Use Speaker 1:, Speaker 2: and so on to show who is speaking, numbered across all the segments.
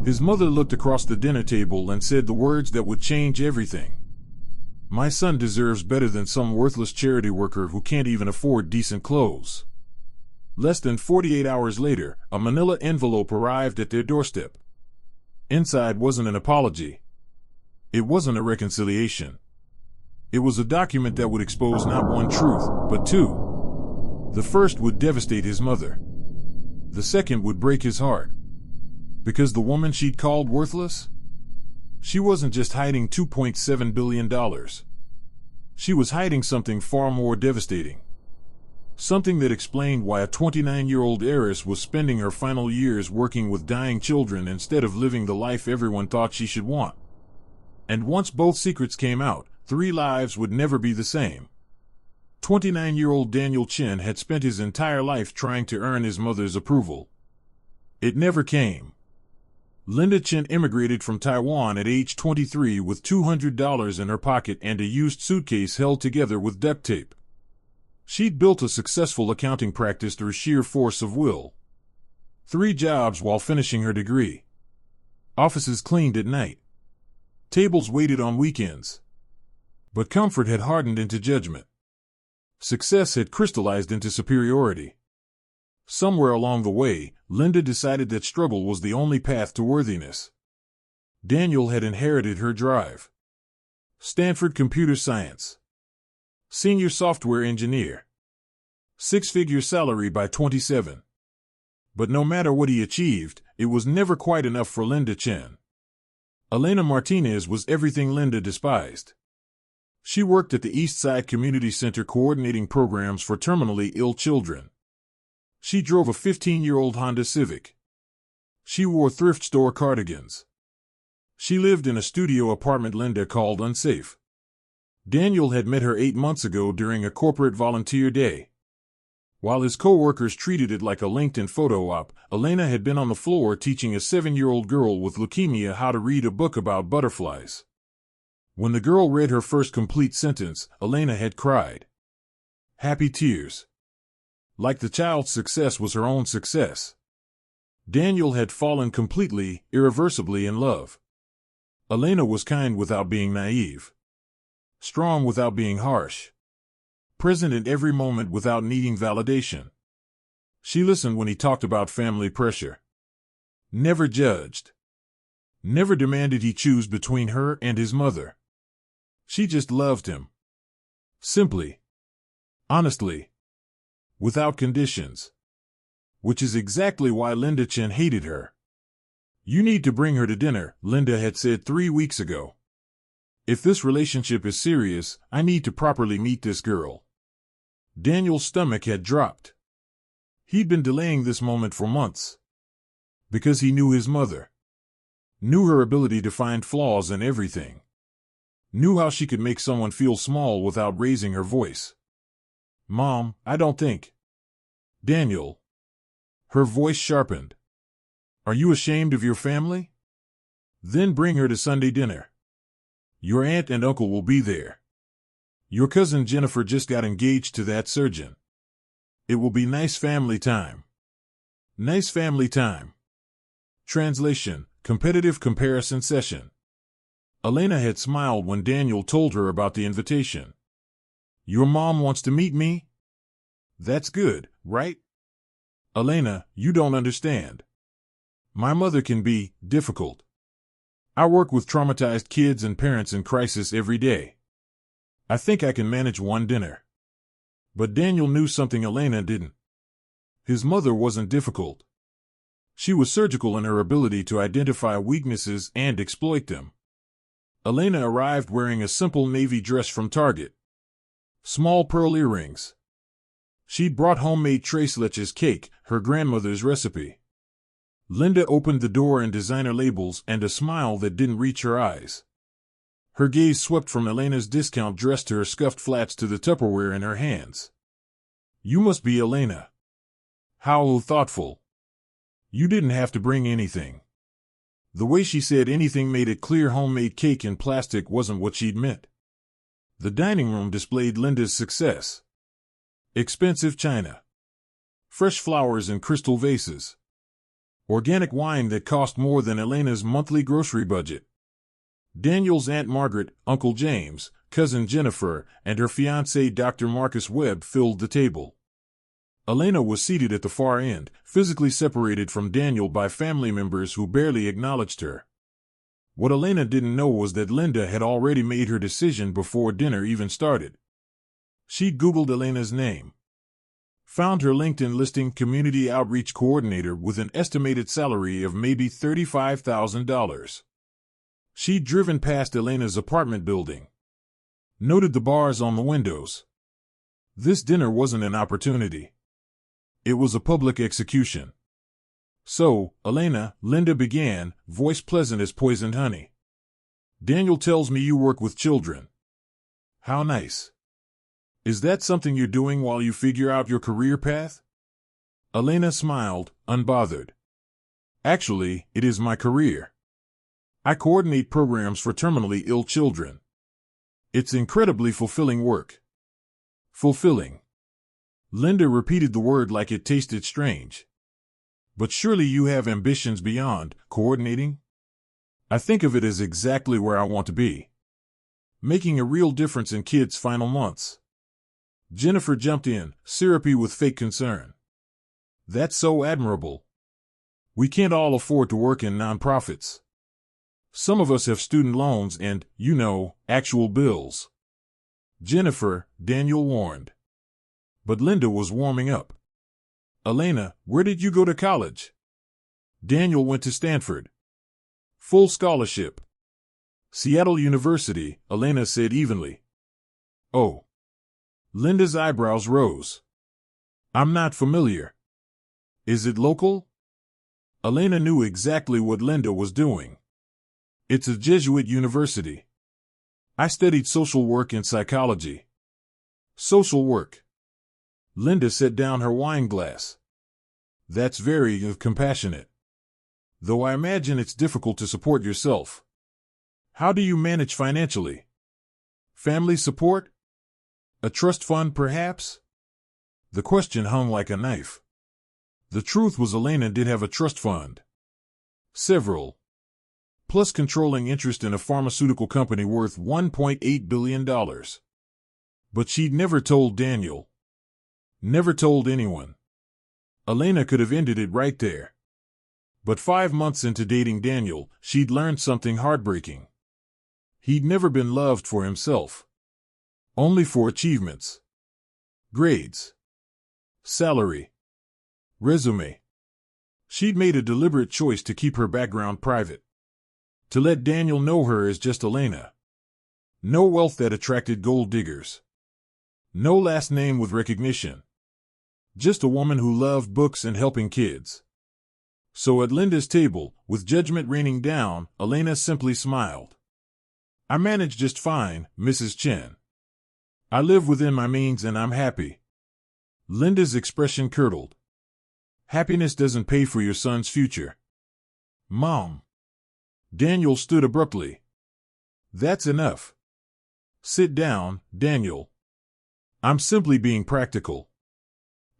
Speaker 1: His mother looked across the dinner table and said the words that would change everything. My son deserves better than some worthless charity worker who can't even afford decent clothes. Less than 48 hours later, a manila envelope arrived at their doorstep. Inside wasn't an apology. It wasn't a reconciliation. It was a document that would expose not one truth, but two. The first would devastate his mother. The second would break his heart. Because the woman she'd called worthless? She wasn't just hiding $2.7 billion. She was hiding something far more devastating. Something that explained why a 29-year-old heiress was spending her final years working with dying children instead of living the life everyone thought she should want. And once both secrets came out, 3 lives would never be the same. 29-year-old Daniel Chen had spent his entire life trying to earn his mother's approval. It never came. Linda Chen immigrated from Taiwan at age 23 with $200 in her pocket and a used suitcase held together with duct tape. She'd built a successful accounting practice through sheer force of will. 3 jobs while finishing her degree. Offices cleaned at night. Tables waited on weekends. But comfort had hardened into judgment. Success had crystallized into superiority. Somewhere along the way, Linda decided that struggle was the only path to worthiness. Daniel had inherited her drive. Stanford computer science. Senior software engineer. 6-figure salary by 27. But no matter what he achieved, it was never quite enough for Linda Chen. Elena Martinez was everything Linda despised. She worked at the East Side Community Center coordinating programs for terminally ill children. She drove a 15-year-old Honda Civic. She wore thrift store cardigans. She lived in a studio apartment Linda called unsafe. Daniel had met her 8 months ago during a corporate volunteer day. While his co-workers treated it like a LinkedIn photo op, Elena had been on the floor teaching a 7-year-old girl with leukemia how to read a book about butterflies. When the girl read her first complete sentence, Elena had cried. Happy tears. Like the child's success was her own success. Daniel had fallen completely, irreversibly in love. Elena was kind without being naive. Strong without being harsh. Present in every moment without needing validation. She listened when he talked about family pressure. Never judged. Never demanded he choose between her and his mother. She just loved him. Simply. Honestly. Without conditions. Which is exactly why Linda Chen hated her. You need to bring her to dinner, Linda had said 3 weeks ago. If this relationship is serious, I need to properly meet this girl. Daniel's stomach had dropped. He'd been delaying this moment for months. Because he knew his mother. Knew her ability to find flaws in everything. Knew how she could make someone feel small without raising her voice. Mom, I don't think. Daniel. Her voice sharpened. Are you ashamed of your family? Then bring her to Sunday dinner. Your aunt and uncle will be there. Your cousin Jennifer just got engaged to that surgeon. It will be nice family time. Nice family time. Translation, competitive comparison session. Elena had smiled when Daniel told her about the invitation. Your mom wants to meet me? That's good, right? Elena, you don't understand. My mother can be difficult. I work with traumatized kids and parents in crisis every day. I think I can manage one dinner. But Daniel knew something Elena didn't. His mother wasn't difficult. She was surgical in her ability to identify weaknesses and exploit them. Elena arrived wearing a simple navy dress from Target. Small pearl earrings. She'd brought homemade tres leches cake, her grandmother's recipe. Linda opened the door and designer labels and a smile that didn't reach her eyes. Her gaze swept from Elena's discount dress to her scuffed flats to the Tupperware in her hands. You must be Elena. How thoughtful. You didn't have to bring anything. The way she said anything made it clear homemade cake in plastic wasn't what she'd meant. The dining room displayed Linda's success. Expensive china. Fresh flowers in crystal vases. Organic wine that cost more than Elena's monthly grocery budget. Daniel's Aunt Margaret, Uncle James, Cousin Jennifer, and her fiancé Dr. Marcus Webb filled the table. Elena was seated at the far end, physically separated from Daniel by family members who barely acknowledged her. What Elena didn't know was that Linda had already made her decision before dinner even started. She'd Googled Elena's name. Found her LinkedIn listing Community Outreach Coordinator with an estimated salary of maybe $35,000. She'd driven past Elena's apartment building. Noted the bars on the windows. This dinner wasn't an opportunity. It was a public execution. So, Elena, Linda began, voice pleasant as poisoned honey. Daniel tells me you work with children. How nice. Is that something you're doing while you figure out your career path? Elena smiled, unbothered. Actually, it is my career. I coordinate programs for terminally ill children. It's incredibly fulfilling work. Fulfilling. Linda repeated the word like it tasted strange. But surely you have ambitions beyond coordinating? I think of it as exactly where I want to be. Making a real difference in kids' final months. Jennifer jumped in, syrupy with fake concern. That's so admirable. We can't all afford to work in nonprofits. Some of us have student loans and, actual bills. Jennifer, Daniel warned. But Linda was warming up. Elena, where did you go to college? Daniel went to Stanford. Full scholarship. Seattle University, Elena said evenly. Oh. Linda's eyebrows rose. I'm not familiar. Is it local? Elena knew exactly what Linda was doing. It's a Jesuit university. I studied social work and psychology. Social work. Linda set down her wine glass. That's very compassionate. Though I imagine it's difficult to support yourself. How do you manage financially? Family support? A trust fund, perhaps? The question hung like a knife. The truth was Elena did have a trust fund. Several. Plus controlling interest in a pharmaceutical company worth $1.8 billion. But she'd never told Daniel. Never told anyone. Elena could have ended it right there. But 5 months into dating Daniel, she'd learned something heartbreaking. He'd never been loved for himself. Only for achievements. Grades. Salary. Resume. She'd made a deliberate choice to keep her background private. To let Daniel know her as just Elena. No wealth that attracted gold diggers. No last name with recognition. Just a woman who loved books and helping kids. So at Linda's table, with judgment raining down, Elena simply smiled. I manage just fine, Mrs. Chen. I live within my means and I'm happy. Linda's expression curdled. Happiness doesn't pay for your son's future. Mom. Daniel stood abruptly. That's enough. Sit down, Daniel. I'm simply being practical.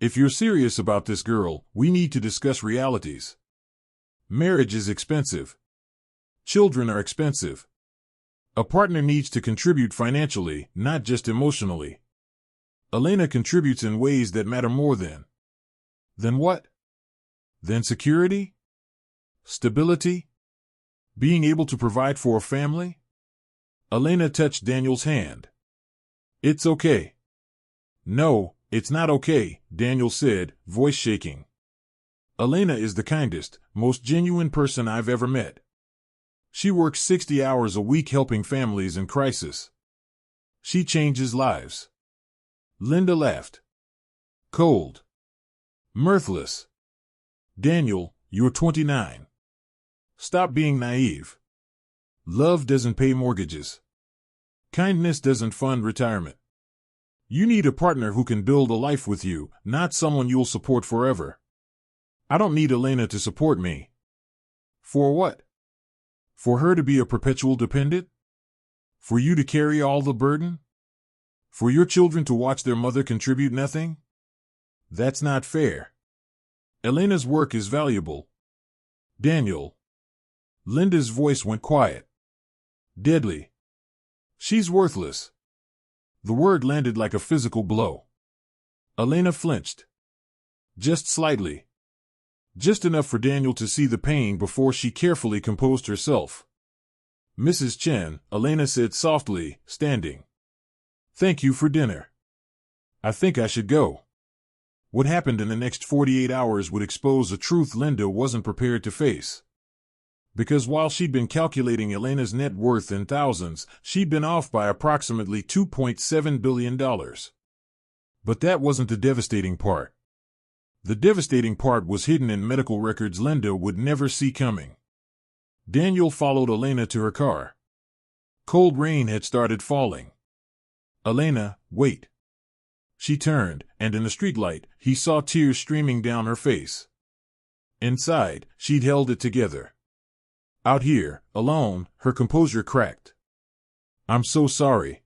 Speaker 1: If you're serious about this girl, we need to discuss realities. Marriage is expensive. Children are expensive. A partner needs to contribute financially, not just emotionally. Elena contributes in ways that matter more than. Than what? Than security? Stability? Being able to provide for a family? Elena touched Daniel's hand. It's okay. No, it's not okay, Daniel said, voice shaking. Elena is the kindest, most genuine person I've ever met. She works 60 hours a week helping families in crisis. She changes lives. Linda laughed. Cold. Mirthless. Daniel, you're 29. Stop being naive. Love doesn't pay mortgages. Kindness doesn't fund retirement. You need a partner who can build a life with you, not someone you'll support forever. I don't need Elena to support me. For what? For her to be a perpetual dependent? For you to carry all the burden? For your children to watch their mother contribute nothing? That's not fair. Elena's work is valuable. Daniel. Linda's voice went quiet. Deadly. She's worthless. The word landed like a physical blow. Elena flinched. Just slightly. Just enough for Daniel to see the pain before she carefully composed herself. Mrs. Chen, Elena said softly, standing. Thank you for dinner. I think I should go. What happened in the next 48 hours would expose a truth Linda wasn't prepared to face. Because while she'd been calculating Elena's net worth in thousands, she'd been off by approximately $2.7 billion. But that wasn't the devastating part. The devastating part was hidden in medical records Linda would never see coming. Daniel followed Elena to her car. Cold rain had started falling. Elena, wait. She turned, and in the streetlight, he saw tears streaming down her face. Inside, she'd held it together. Out here, alone, her composure cracked. I'm so sorry.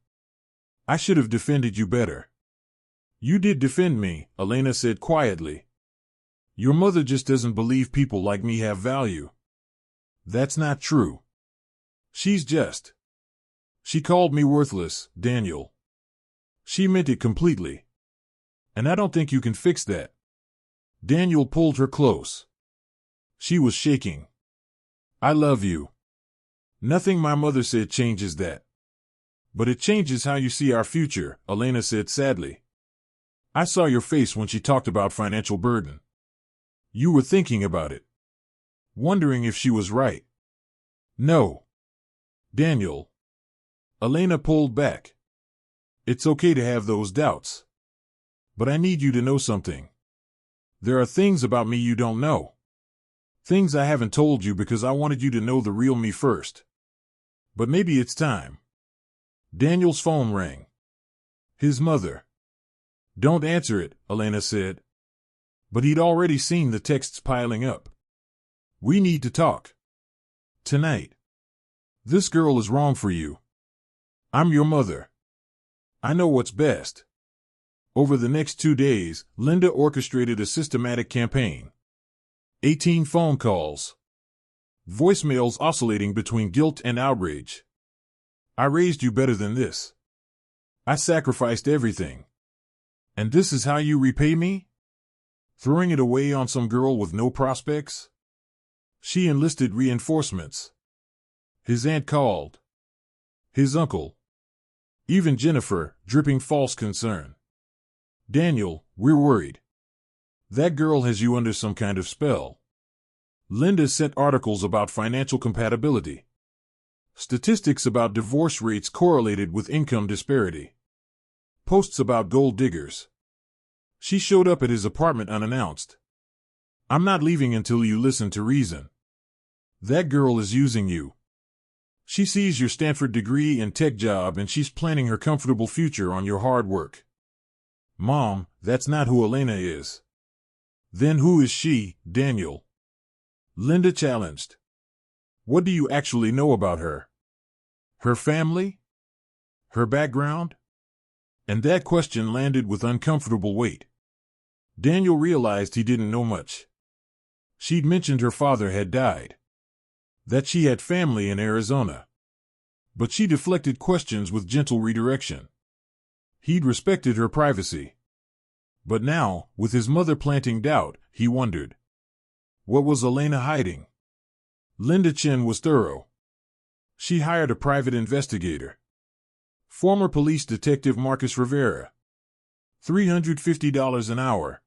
Speaker 1: I should have defended you better. You did defend me, Elena said quietly. Your mother just doesn't believe people like me have value. That's not true. She's just. She called me worthless, Daniel. She meant it completely. And I don't think you can fix that. Daniel pulled her close. She was shaking. I love you. Nothing my mother said changes that. But it changes how you see our future, Elena said sadly. I saw your face when she talked about financial burden. You were thinking about it. Wondering if she was right. No. Daniel. Elena pulled back. It's okay to have those doubts. But I need you to know something. There are things about me you don't know. Things I haven't told you because I wanted you to know the real me first. But maybe it's time. Daniel's phone rang. His mother. Don't answer it, Elena said. But he'd already seen the texts piling up. We need to talk. Tonight. This girl is wrong for you. I'm your mother. I know what's best. Over the next 2 days, Linda orchestrated a systematic campaign. 18 phone calls. Voicemails oscillating between guilt and outrage. I raised you better than this. I sacrificed everything. And this is how you repay me? Throwing it away on some girl with no prospects? She enlisted reinforcements. His aunt called. His uncle. Even Jennifer, dripping false concern. Daniel, we're worried. That girl has you under some kind of spell. Linda sent articles about financial compatibility. Statistics about divorce rates correlated with income disparity. Posts about gold diggers. She showed up at his apartment unannounced. I'm not leaving until you listen to reason. That girl is using you. She sees your Stanford degree and tech job and she's planning her comfortable future on your hard work. Mom, that's not who Elena is. Then who is she, Daniel? Linda challenged. What do you actually know about her? Her family? Her background? And that question landed with uncomfortable weight. Daniel realized he didn't know much. She'd mentioned her father had died. That she had family in Arizona. But she deflected questions with gentle redirection. He'd respected her privacy. But now, with his mother planting doubt, he wondered. What was Elena hiding? Linda Chen was thorough. She hired a private investigator. Former police detective Marcus Rivera. $350 an hour.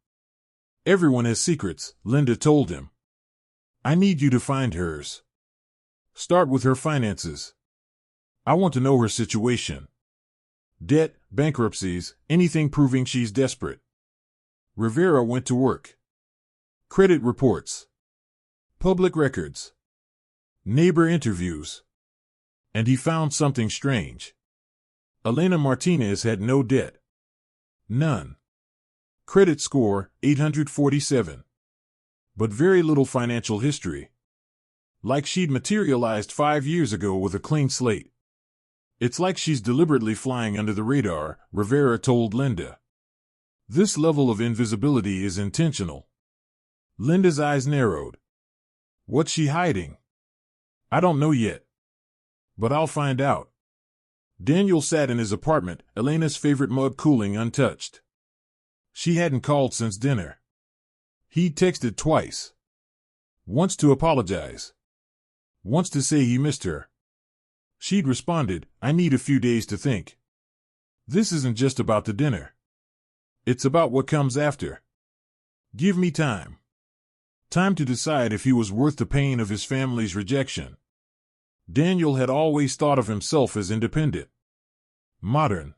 Speaker 1: Everyone has secrets, Linda told him. I need you to find hers. Start with her finances. I want to know her situation. Debt, bankruptcies, anything proving she's desperate. Rivera went to work. Credit reports. Public records. Neighbor interviews. And he found something strange. Elena Martinez had no debt. None. Credit score, 847. But very little financial history. Like she'd materialized 5 years ago with a clean slate. It's like she's deliberately flying under the radar, Rivera told Linda. This level of invisibility is intentional. Linda's eyes narrowed. What's she hiding? I don't know yet. But I'll find out. Daniel sat in his apartment, Elena's favorite mug cooling untouched. She hadn't called since dinner. He'd texted twice. Once to apologize. Once to say he missed her. She'd responded, I need a few days to think. This isn't just about the dinner. It's about what comes after. Give me time. Time to decide if he was worth the pain of his family's rejection. Daniel had always thought of himself as independent. Modern.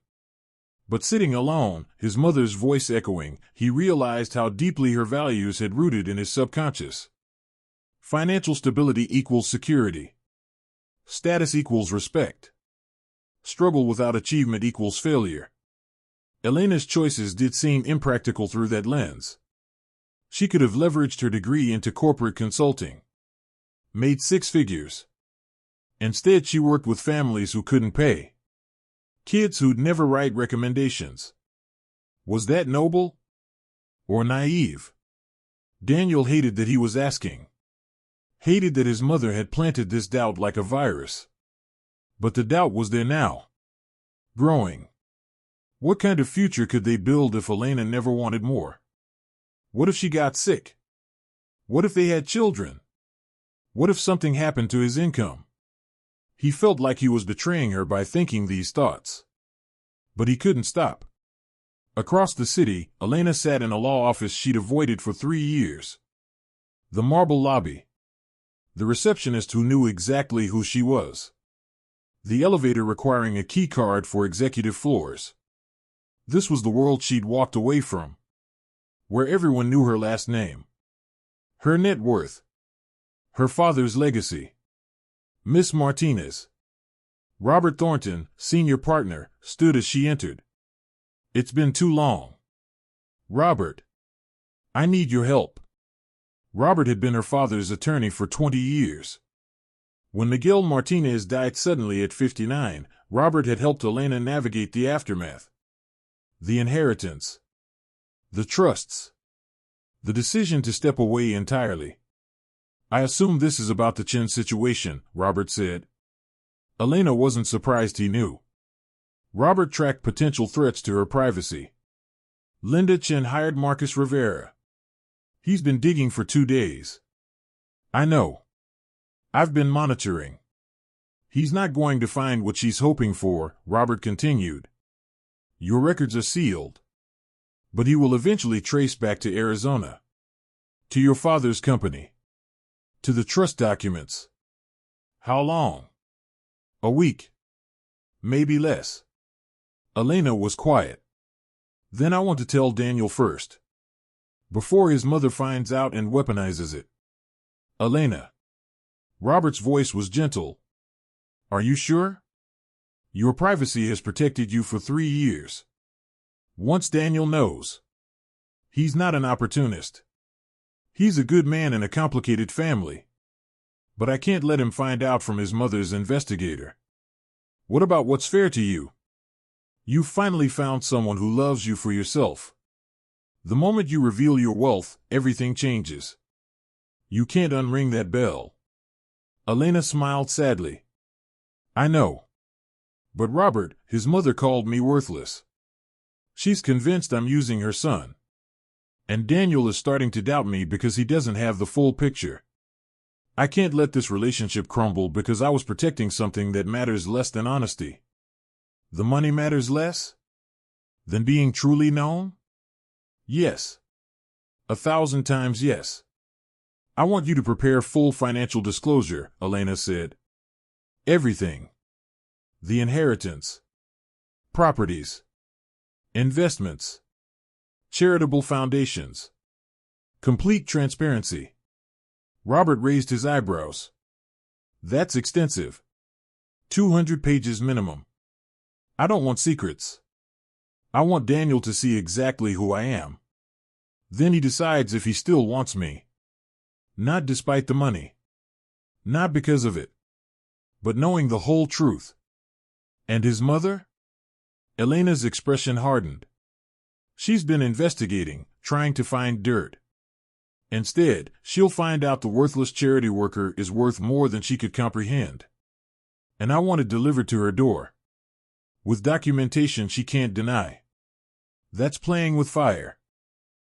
Speaker 1: But sitting alone, his mother's voice echoing, he realized how deeply her values had rooted in his subconscious. Financial stability equals security. Status equals respect. Struggle without achievement equals failure. Elena's choices did seem impractical through that lens. She could have leveraged her degree into corporate consulting. Made six figures. Instead, she worked with families who couldn't pay. Kids who'd never write recommendations. Was that noble? Or naive? Daniel hated that he was asking. Hated that his mother had planted this doubt like a virus. But the doubt was there now. Growing. What kind of future could they build if Elena never wanted more? What if she got sick? What if they had children? What if something happened to his income? He felt like he was betraying her by thinking these thoughts. But he couldn't stop. Across the city, Elena sat in a law office she'd avoided for 3 years. The marble lobby. The receptionist who knew exactly who she was. The elevator requiring a key card for executive floors. This was the world she'd walked away from. Where everyone knew her last name. Her net worth. Her father's legacy. Miss Martinez. Robert Thornton, senior partner, stood as she entered. It's been too long. Robert. I need your help. Robert had been her father's attorney for 20 years. When Miguel Martinez died suddenly at 59, Robert had helped Elena navigate the aftermath. The inheritance. The trusts. The decision to step away entirely. I assume this is about the Chen situation, Robert said. Elena wasn't surprised he knew. Robert tracked potential threats to her privacy. Linda Chen hired Marcus Rivera. He's been digging for 2 days. I know. I've been monitoring. He's not going to find what she's hoping for, Robert continued. Your records are sealed. But he will eventually trace back to Arizona. To your father's company. To the trust documents. How long? A week. Maybe less. Elena was quiet. Then I want to tell Daniel first. Before his mother finds out and weaponizes it. Elena. Robert's voice was gentle. Are you sure? Your privacy has protected you for 3 years. Once Daniel knows. He's not an opportunist. He's a good man in a complicated family. But I can't let him find out from his mother's investigator. What about what's fair to you? You've finally found someone who loves you for yourself. The moment you reveal your wealth, everything changes. You can't unring that bell. Elena smiled sadly. I know. But Robert, his mother called me worthless. She's convinced I'm using her son. And Daniel is starting to doubt me because he doesn't have the full picture. I can't let this relationship crumble because I was protecting something that matters less than honesty. The money matters less? Than being truly known? Yes. 1,000 times yes. I want you to prepare full financial disclosure, Elena said. Everything. The inheritance. Properties. Investments. Charitable foundations. Complete transparency. Robert raised his eyebrows. That's extensive. 200 pages minimum. I don't want secrets. I want Daniel to see exactly who I am. Then he decides if he still wants me. Not despite the money. Not because of it. But knowing the whole truth. And his mother? Elena's expression hardened. She's been investigating, trying to find dirt. Instead, she'll find out the worthless charity worker is worth more than she could comprehend. And I want it delivered to her door. With documentation she can't deny. That's playing with fire.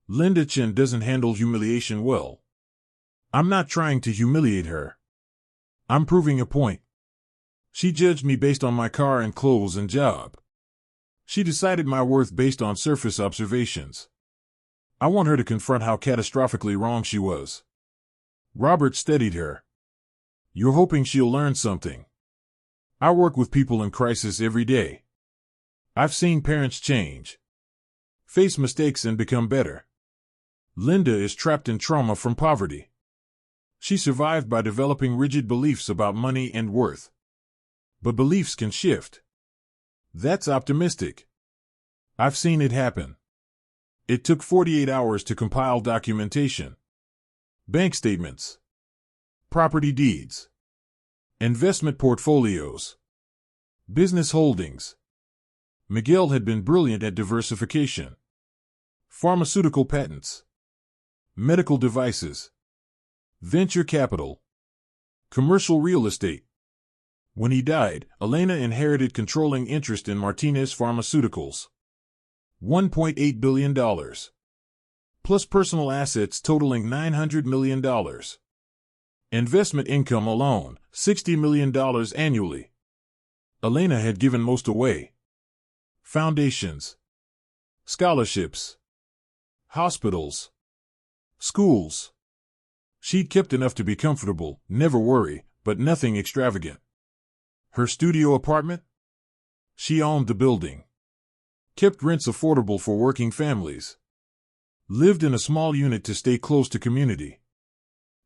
Speaker 1: Linda Chen doesn't handle humiliation well. I'm not trying to humiliate her. I'm proving a point. She judged me based on my car and clothes and job. She decided my worth based on surface observations. I want her to confront how catastrophically wrong she was. Robert steadied her. You're hoping she'll learn something. I work with people in crisis every day. I've seen parents change, face mistakes and become better. Linda is trapped in trauma from poverty. She survived by developing rigid beliefs about money and worth. But beliefs can shift. That's optimistic. I've seen it happen. It took 48 hours to compile documentation. Bank statements, property deeds, investment portfolios, business holdings. Miguel had been brilliant at diversification. Pharmaceutical patents, medical devices, venture capital, commercial real estate. When he died, Elena inherited controlling interest in Martinez Pharmaceuticals. $1.8 billion. Plus personal assets totaling $900 million. Investment income alone, $60 million annually. Elena had given most away. Foundations, scholarships, hospitals, schools. She'd kept enough to be comfortable, never worry, but nothing extravagant. Her studio apartment? She owned the building. Kept rents affordable for working families. Lived in a small unit to stay close to community.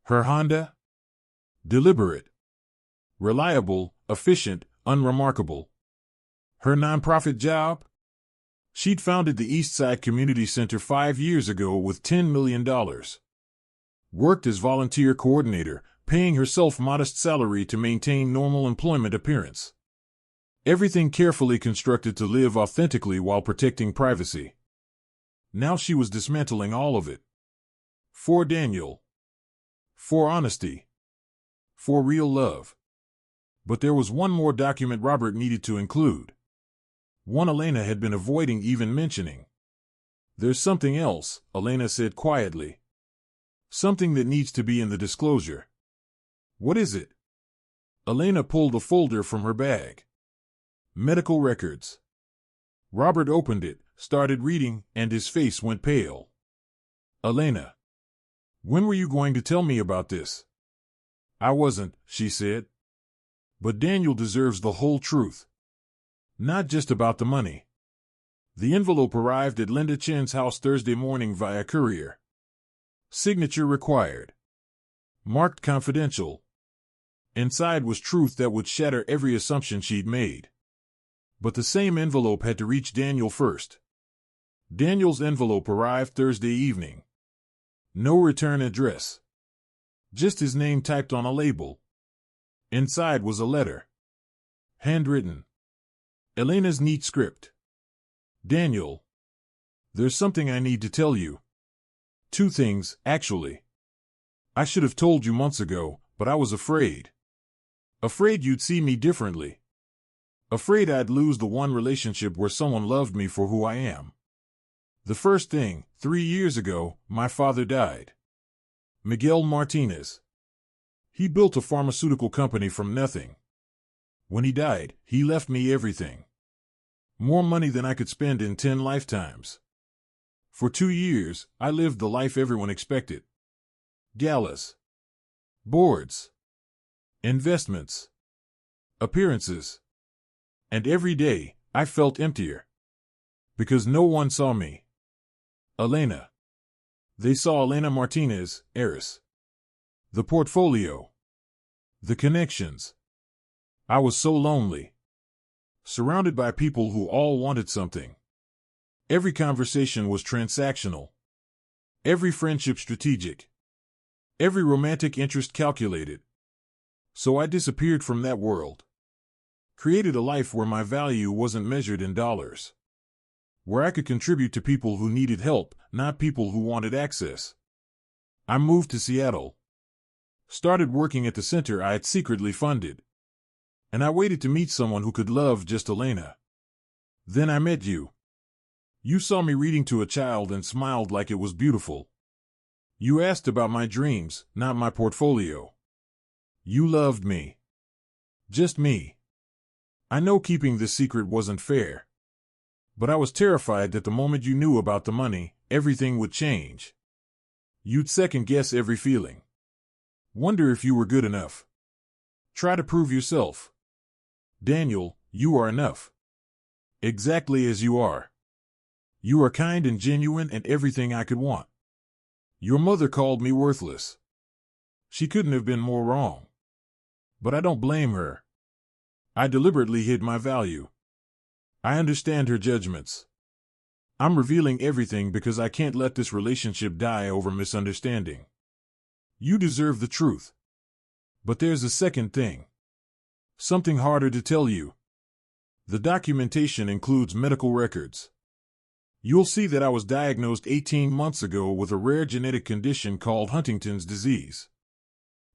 Speaker 1: Her Honda? Deliberate, reliable, efficient, unremarkable. Her nonprofit job? She'd founded the Eastside Community Center 5 years ago with $10 million. Worked as volunteer coordinator, paying herself modest salary to maintain normal employment appearance. Everything carefully constructed to live authentically while protecting privacy. Now she was dismantling all of it. For Daniel. For honesty. For real love. But there was one more document Robert needed to include. One Elena had been avoiding even mentioning. There's something else, Elena said quietly. Something that needs to be in the disclosure. What is it? Elena pulled a folder from her bag. Medical records. Robert opened it, started reading, and his face went pale. Elena. When were you going to tell me about this? I wasn't, she said. But Daniel deserves the whole truth. Not just about the money. The envelope arrived at Linda Chen's house Thursday morning via courier. Signature required. Marked confidential. Inside was truth that would shatter every assumption she'd made. But the same envelope had to reach Daniel first. Daniel's envelope arrived Thursday evening. No return address. Just his name typed on a label. Inside was a letter. Handwritten. Elena's neat script. Daniel. There's something I need to tell you. 2 things, actually. I should have told you months ago, but I was afraid. Afraid you'd see me differently. Afraid I'd lose the one relationship where someone loved me for who I am. The first thing, 3 years ago, my father died. Miguel Martinez. He built a pharmaceutical company from nothing. When he died, he left me everything. More money than I could spend in 10 lifetimes. For 2 years, I lived the life everyone expected. Galas. Boards. Investments. Appearances. And every day, I felt emptier. Because no one saw me. Elena. They saw Elena Martinez, Heiress. The portfolio. The connections. I was so lonely. Surrounded by people who all wanted something. Every conversation was transactional. Every friendship strategic. Every romantic interest calculated. So I disappeared from that world. Created a life where my value wasn't measured in dollars. Where I could contribute to people who needed help, not people who wanted access. I moved to Seattle. Started working at the center I had secretly funded. And I waited to meet someone who could love just Elena. Then I met you. You saw me reading to a child and smiled like it was beautiful. You asked about my dreams, not my portfolio. You loved me. Just me. I know keeping this secret wasn't fair. But I was terrified that the moment you knew about the money, everything would change. You'd second-guess every feeling. Wonder if you were good enough. Try to prove yourself. Daniel, you are enough. Exactly as you are. You are kind and genuine and everything I could want. Your mother called me worthless. She couldn't have been more wrong. But I don't blame her. I deliberately hid my value. I understand her judgments. I'm revealing everything because I can't let this relationship die over misunderstanding. You deserve the truth. But there's a second thing. Something harder to tell you. The documentation includes medical records. You'll see that I was diagnosed 18 months ago with a rare genetic condition called Huntington's disease.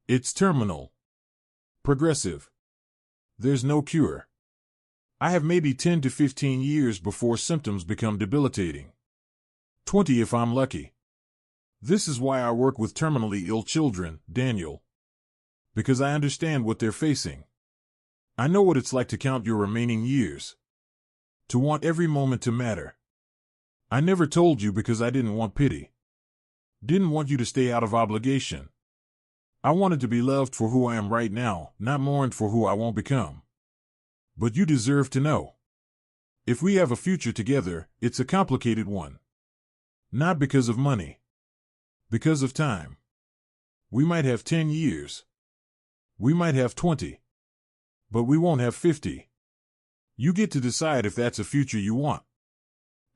Speaker 1: It's terminal. Progressive. There's no cure. I have maybe 10 to 15 years before symptoms become debilitating. 20 if I'm lucky. This is why I work with terminally ill children, Daniel. Because I understand what they're facing. I know what it's like to count your remaining years. To want every moment to matter. I never told you because I didn't want pity. Didn't want you to stay out of obligation. I wanted to be loved for who I am right now, not mourned for who I won't become. But you deserve to know. If we have a future together, it's a complicated one. Not because of money. Because of time. We might have 10 years. We might have 20. But we won't have 50. You get to decide if that's a future you want.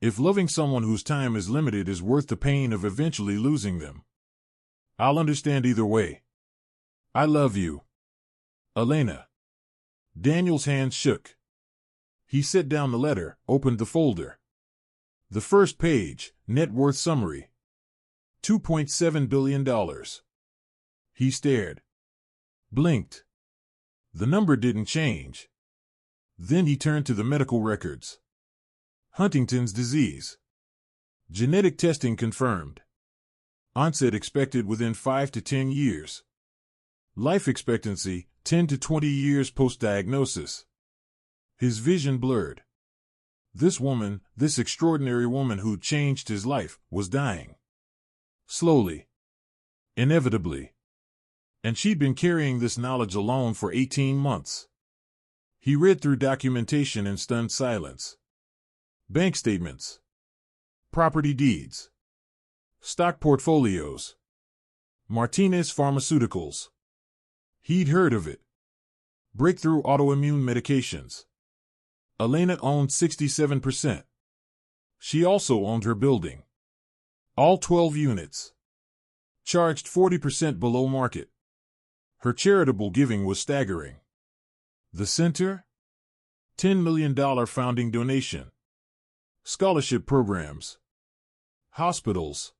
Speaker 1: If loving someone whose time is limited is worth the pain of eventually losing them. I'll understand either way. I love you. Elena. Daniel's hands shook. He set down the letter, opened the folder. The first page, net worth summary. $2.7 billion. He stared. Blinked. The number didn't change. Then he turned to the medical records. Huntington's disease. Genetic testing confirmed. Onset expected within 5 to 10 years. Life expectancy, 10 to 20 years post-diagnosis. His vision blurred. This woman, this extraordinary woman who changed his life, was dying. Slowly. Inevitably. And she'd been carrying this knowledge alone for 18 months. He read through documentation in stunned silence. Bank statements. Property deeds. Stock portfolios. Martinez Pharmaceuticals. He'd heard of it. Breakthrough autoimmune medications. Elena owned 67%. She also owned her building. All 12 units. Charged 40% below market. Her charitable giving was staggering. The center? $10 million founding donation. Scholarship programs. Hospitals.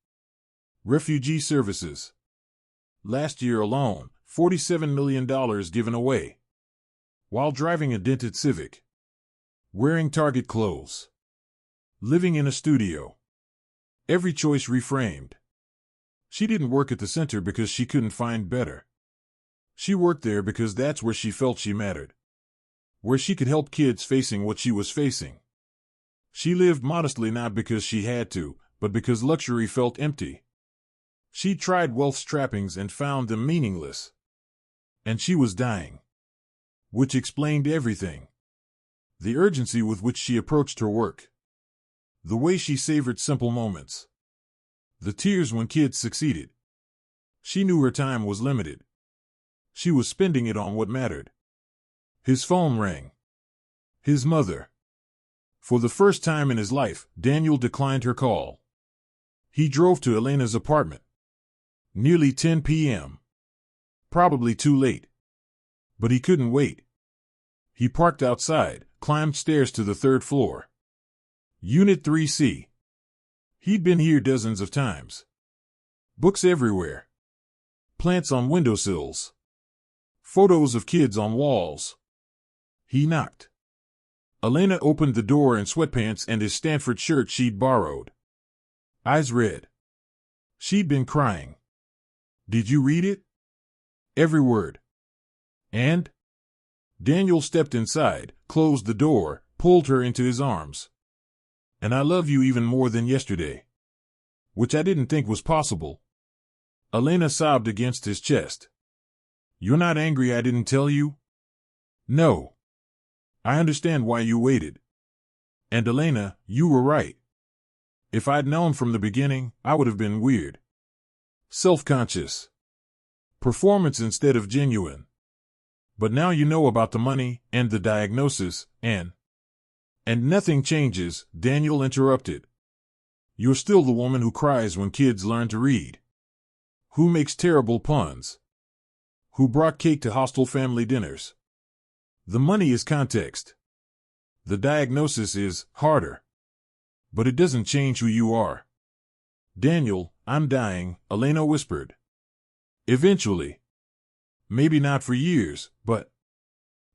Speaker 1: Refugee services. Last year alone, $47 million given away. While driving a dented Civic. Wearing Target clothes. Living in a studio. Every choice reframed. She didn't work at the center because she couldn't find better. She worked there because that's where she felt she mattered. Where she could help kids facing what she was facing. She lived modestly not because she had to, but because luxury felt empty. She tried wealth's trappings and found them meaningless. And she was dying. Which explained everything. The urgency with which she approached her work. The way she savored simple moments. The tears when kids succeeded. She knew her time was limited. She was spending it on what mattered. His phone rang. His mother. For the first time in his life, Daniel declined her call. He drove to Elena's apartment. Nearly 10 p.m. Probably too late. But he couldn't wait. He parked outside, climbed stairs to the third floor. Unit 3C. He'd been here dozens of times. Books everywhere. Plants on windowsills. Photos of kids on walls. He knocked. Elena opened the door in sweatpants and his Stanford shirt she'd borrowed. Eyes red. She'd been crying. Did you read it? Every word. And? Daniel stepped inside, closed the door, pulled her into his arms. And I love you even more than yesterday. Which I didn't think was possible. Elena sobbed against his chest. You're not angry I didn't tell you? No. I understand why you waited. And Elena, you were right. If I'd known from the beginning, I would have been weird. Self-conscious. Performance instead of genuine. But now you know about the money, and the diagnosis, and nothing changes, Daniel interrupted. You're still the woman who cries when kids learn to read. Who makes terrible puns. Who brought cake to hostile family dinners. The money is context. The diagnosis is harder. But it doesn't change who you are. Daniel, I'm dying, Elena whispered. Eventually. Maybe not for years, but...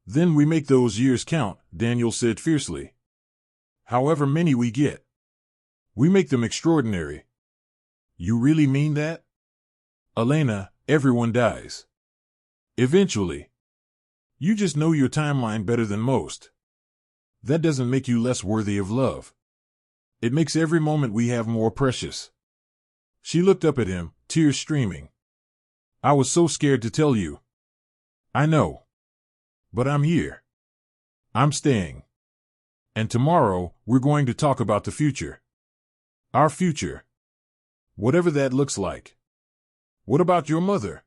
Speaker 1: Then we make those years count, Daniel said fiercely. However many we get. We make them extraordinary. You really mean that? Elena, everyone dies. Eventually. You just know your timeline better than most. That doesn't make you less worthy of love. It makes every moment we have more precious. She looked up at him, tears streaming. I was so scared to tell you. I know. But I'm here. I'm staying. And tomorrow, we're going to talk about the future. Our future. Whatever that looks like. What about your mother?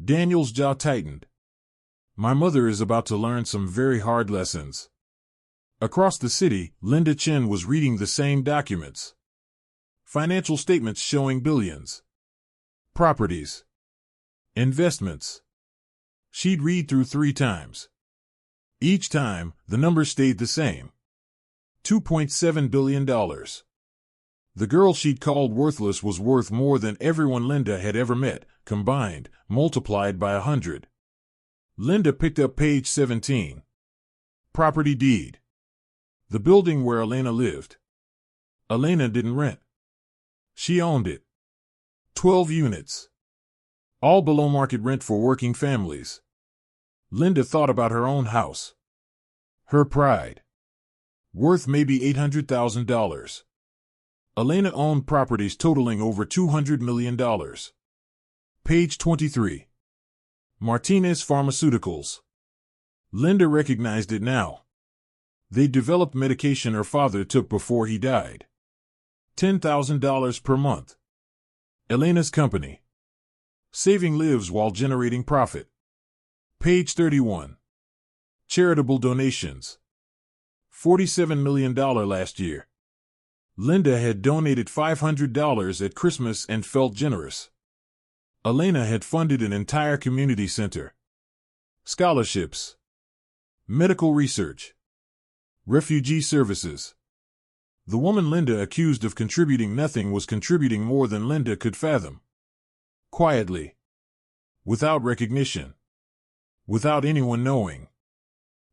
Speaker 1: Daniel's jaw tightened. My mother is about to learn some very hard lessons. Across the city, Linda Chen was reading the same documents. Financial statements showing billions. Properties. Investments. She'd read through 3 times. Each time, the numbers stayed the same. $2.7 billion. The girl she'd called worthless was worth more than everyone Linda had ever met, combined, multiplied by 100. Linda picked up page 17. Property deed. The building where Elena lived. Elena didn't rent. She owned it. 12 units. All below market rent for working families. Linda thought about her own house. Her pride. Worth maybe $800,000. Elena owned properties totaling over $200 million. Page 23. Martinez Pharmaceuticals. Linda recognized it now. They developed medication her father took before he died. $10,000 per month. Elena's company. Saving lives while generating profit. Page 31. Charitable donations. $47 million last year. Linda had donated $500 at Christmas and felt generous. Elena had funded an entire community center. Scholarships. Medical research. Refugee services. The woman Linda accused of contributing nothing was contributing more than Linda could fathom. Quietly. Without recognition. Without anyone knowing.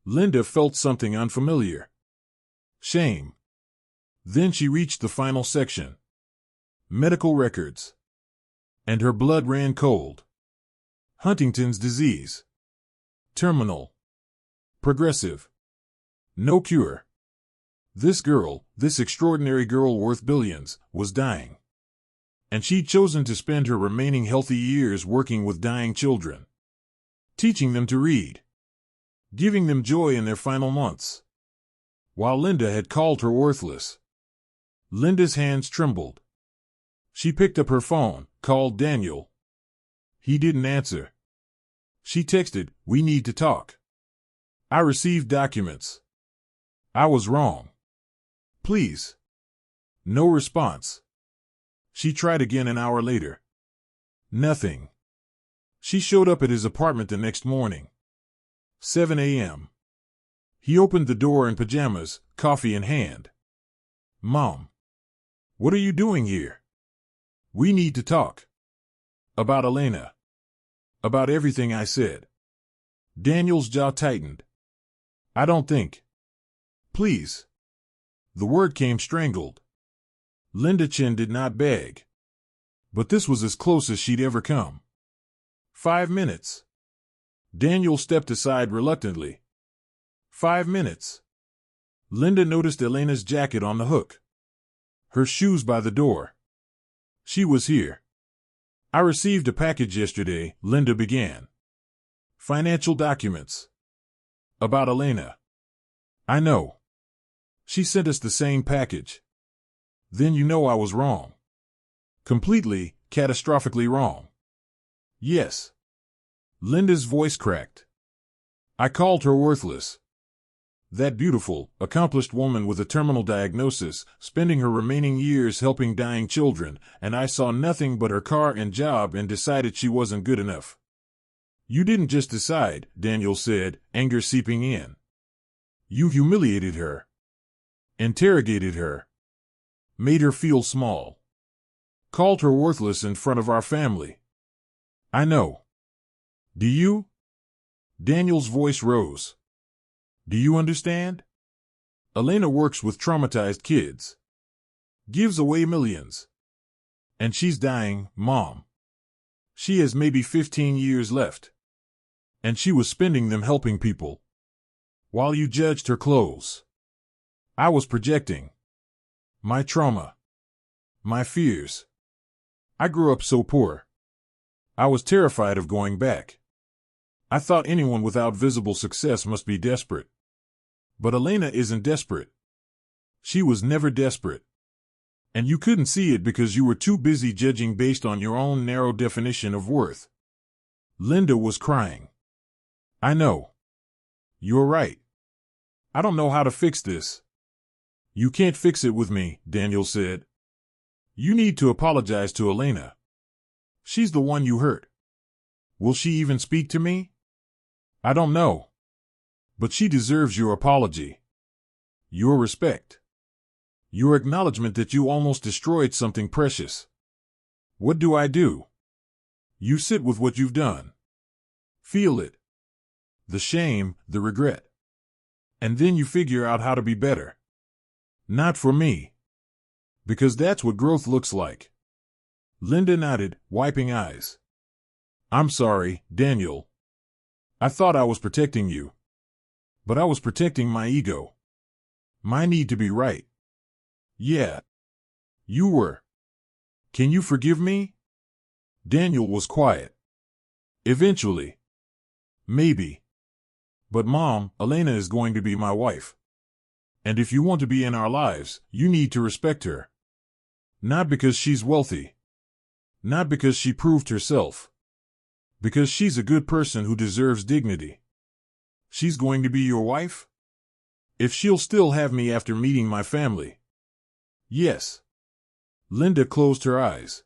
Speaker 1: Linda felt something unfamiliar. Shame. Then she reached the final section. Medical records. And her blood ran cold. Huntington's disease. Terminal. Progressive. No cure. This girl, this extraordinary girl worth billions, was dying. And she'd chosen to spend her remaining healthy years working with dying children. Teaching them to read. Giving them joy in their final months. While Linda had called her worthless. Linda's hands trembled. She picked up her phone, called Daniel. He didn't answer. She texted, "We need to talk. I received documents. I was wrong. Please." No response. She tried again an hour later. Nothing. She showed up at his apartment the next morning. 7 a.m. He opened the door in pajamas, coffee in hand. "Mom. What are you doing here?" We need to talk. About Elena. About everything I said. Daniel's jaw tightened. I don't think. Please. The word came strangled. Linda Chin did not beg. But this was as close as she'd ever come. 5 minutes. Daniel stepped aside reluctantly. 5 minutes. Linda noticed Elena's jacket on the hook. Her shoes by the door. She was here. I received a package yesterday, Linda began. Financial documents. About Elena. I know. She sent us the same package. Then you know I was wrong. Completely, catastrophically wrong. Yes. Linda's voice cracked. I called her worthless. That beautiful, accomplished woman with a terminal diagnosis, spending her remaining years helping dying children, and I saw nothing but her car and job and decided she wasn't good enough. You didn't just decide, Daniel said, anger seeping in. You humiliated her. Interrogated her. Made her feel small. Called her worthless in front of our family. I know. Do you? Daniel's voice rose. Do you understand? Elena works with traumatized kids. Gives away millions. And she's dying, Mom. She has maybe 15 years left. And she was spending them helping people. While you judged her clothes. I was projecting. My trauma. My fears. I grew up so poor. I was terrified of going back. I thought anyone without visible success must be desperate. But Elena isn't desperate. She was never desperate. And you couldn't see it because you were too busy judging based on your own narrow definition of worth. Linda was crying. I know. You're right. I don't know how to fix this. You can't fix it with me, Daniel said. You need to apologize to Elena. She's the one you hurt. Will she even speak to me? I don't know. But she deserves your apology. Your respect. Your acknowledgement that you almost destroyed something precious. What do I do? You sit with what you've done. Feel it. The shame, the regret. And then you figure out how to be better. Not for me. Because that's what growth looks like. Linda nodded, wiping eyes. I'm sorry, Daniel. I thought I was protecting you. But I was protecting my ego. My need to be right. Yeah. You were. Can you forgive me? Daniel was quiet. Eventually. Maybe. But Mom, Elena is going to be my wife. And if you want to be in our lives, you need to respect her. Not because she's wealthy. Not because she proved herself. Because she's a good person who deserves dignity. She's going to be your wife? If she'll still have me after meeting my family. Yes. Linda closed her eyes.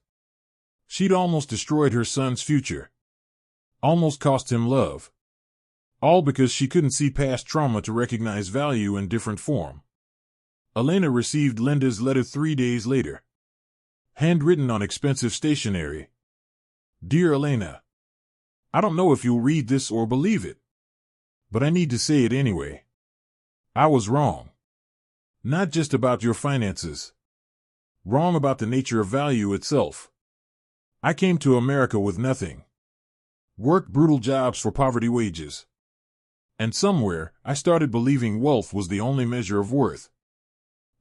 Speaker 1: She'd almost destroyed her son's future. Almost cost him love. All because she couldn't see past trauma to recognize value in different form. Elena received Linda's letter 3 days later. Handwritten on expensive stationery. Dear Elena, I don't know if you'll read this or believe it. But I need to say it anyway. I was wrong. Not just about your finances. Wrong about the nature of value itself. I came to America with nothing. Worked brutal jobs for poverty wages. And somewhere, I started believing wealth was the only measure of worth.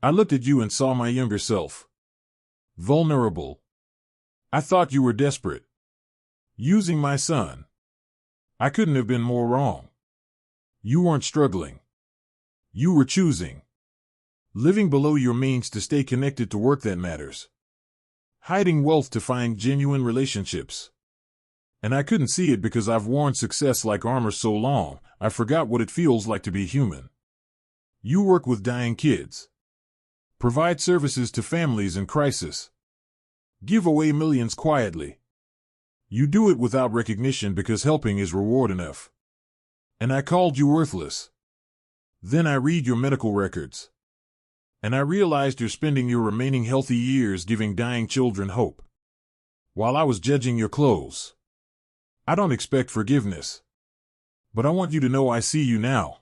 Speaker 1: I looked at you and saw my younger self. Vulnerable. I thought you were desperate. Using my son. I couldn't have been more wrong. You weren't struggling. You were choosing. Living below your means to stay connected to work that matters. Hiding wealth to find genuine relationships. And I couldn't see it because I've worn success like armor so long, I forgot what it feels like to be human. You work with dying kids. Provide services to families in crisis. Give away millions quietly. You do it without recognition because helping is reward enough. And I called you worthless. Then I read your medical records. And I realized you're spending your remaining healthy years giving dying children hope. while I was judging your clothes. I don't expect forgiveness. But I want you to know I see you now.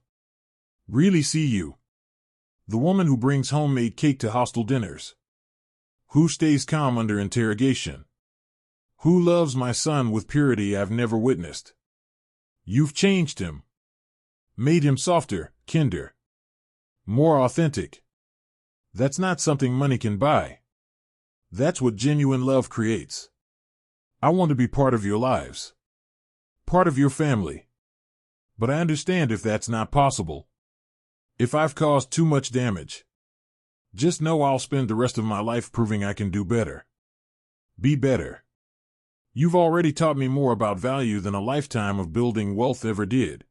Speaker 1: Really see you. The woman who brings homemade cake to hostile dinners. Who stays calm under interrogation. Who loves my son with purity I've never witnessed. You've changed him. Made him softer, kinder. More authentic. That's not something money can buy. That's what genuine love creates. I want to be part of your lives. Part of your family. But I understand if that's not possible. If I've caused too much damage. Just know I'll spend the rest of my life proving I can do better. Be better. You've already taught me more about value than a lifetime of building wealth ever did.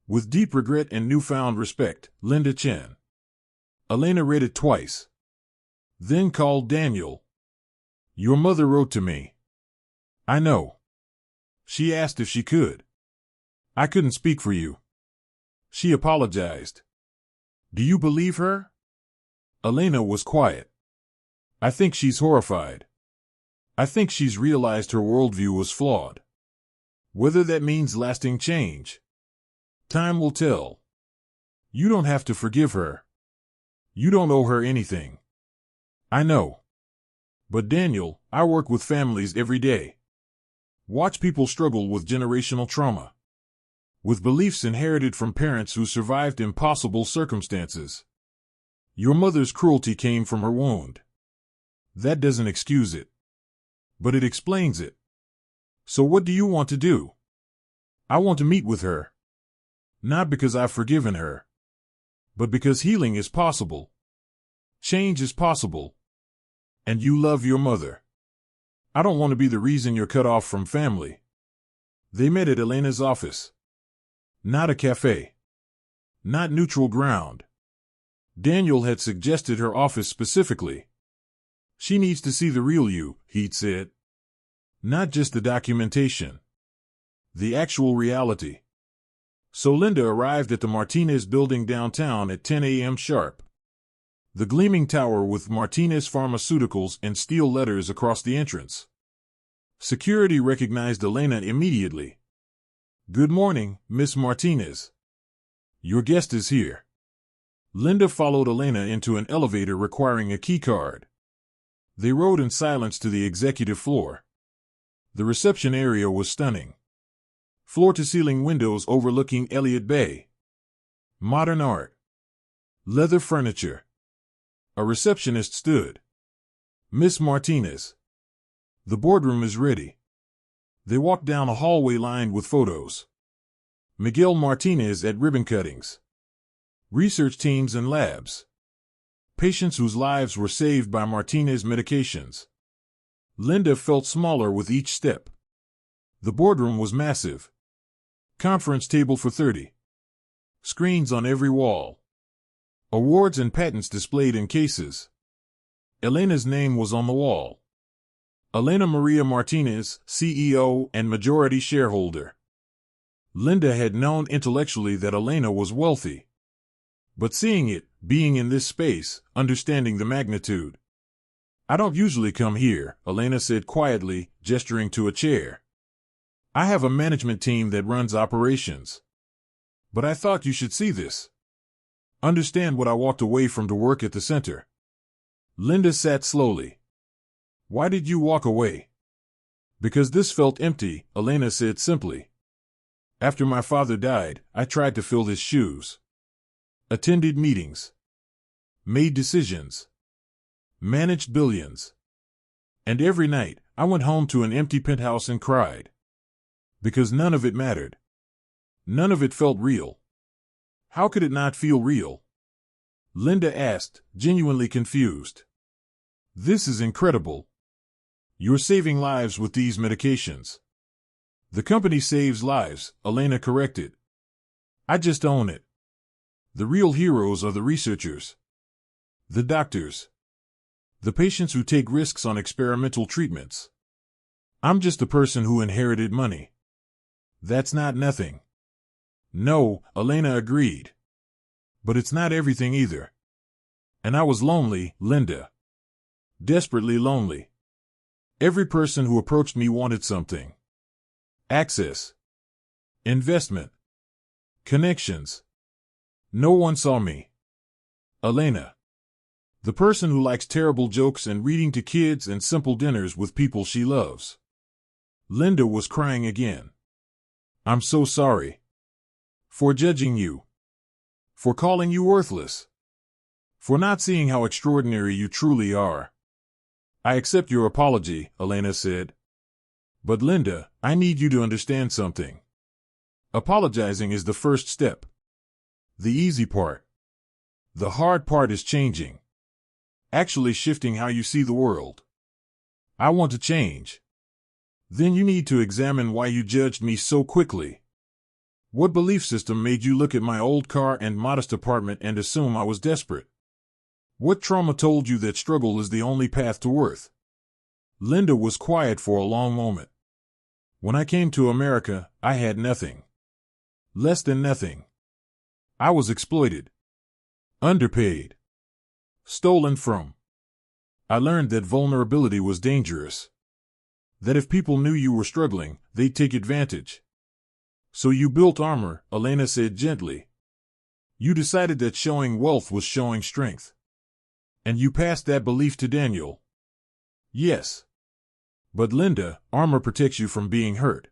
Speaker 1: With deep regret and newfound respect, Linda Chen. Elena read it twice. Then called Daniel. Your mother wrote to me. I know. She asked if she could. I couldn't speak for you. She apologized. Do you believe her? Elena was quiet. I think she's horrified. I think she's realized her worldview was flawed. Whether that means lasting change. Time will tell. You don't have to forgive her. You don't owe her anything. I know. But Daniel, I work with families every day. Watch people struggle with generational trauma. With beliefs inherited from parents who survived impossible circumstances. Your mother's cruelty came from her wound. That doesn't excuse it. But it explains it. So what do you want to do? I want to meet with her. Not because I've forgiven her. But because healing is possible. Change is possible. And you love your mother. I don't want to be the reason you're cut off from family. They met at Elena's office. Not a cafe. Not neutral ground. Daniel had suggested her office specifically. She needs to see the real you, he'd said. Not just the documentation. The actual reality. So Linda arrived at the Martinez building downtown at 10 a.m. sharp. The gleaming tower with Martinez Pharmaceuticals and steel letters across the entrance. Security recognized Elena immediately. Good morning, Miss Martinez. Your guest is here. Linda followed Elena into an elevator requiring a keycard. They rode in silence to the executive floor. The reception area was stunning. Floor-to-ceiling windows overlooking Elliott Bay. Modern art. Leather furniture. A receptionist stood. Miss Martinez. The boardroom is ready. They walked down a hallway lined with photos. Miguel Martinez at ribbon cuttings. Research teams and labs. Patients whose lives were saved by Martinez medications. Linda felt smaller with each step. The boardroom was massive. Conference table for 30. Screens on every wall. Awards and patents displayed in cases. Elena's name was on the wall. Elena Maria Martinez, CEO and majority shareholder. Linda had known intellectually that Elena was wealthy. But seeing it, being in this space, understanding the magnitude. I don't usually come here, Elena said quietly, gesturing to a chair. I have a management team that runs operations. But I thought you should see this. Understand what I walked away from to work at the center. Linda sat slowly. Why did you walk away? Because this felt empty, Elena said simply. After my father died, I tried to fill his shoes. Attended meetings. Made decisions. Managed billions. And every night, I went home to an empty penthouse and cried. Because none of it mattered. None of it felt real. How could it not feel real? Linda asked, genuinely confused. This is incredible. You're saving lives with these medications. The company saves lives, Elena corrected. I just own it. The real heroes are the researchers. The doctors. The patients who take risks on experimental treatments. I'm just a person who inherited money. That's not nothing. No, Elena agreed. But it's not everything either. And I was lonely, Linda. Desperately lonely. Every person who approached me wanted something. Access. Investment. Connections. No one saw me. Elena. The person who likes terrible jokes and reading to kids and simple dinners with people she loves. Linda was crying again. I'm so sorry. For judging you. For calling you worthless. For not seeing how extraordinary you truly are. I accept your apology, Elena said. But Linda, I need you to understand something. Apologizing is the first step. The easy part. The hard part is changing. Actually shifting how you see the world. I want to change. Then you need to examine why you judged me so quickly. What belief system made you look at my old car and modest apartment and assume I was desperate? What trauma told you that struggle is the only path to worth? Linda was quiet for a long moment. When I came to America, I had nothing. Less than nothing. I was exploited. Underpaid. Stolen from. I learned that vulnerability was dangerous. That if people knew you were struggling, they'd take advantage. So you built armor, Elena said gently. You decided that showing wealth was showing strength. And you passed that belief to Daniel. Yes. But Linda, armor protects you from being hurt.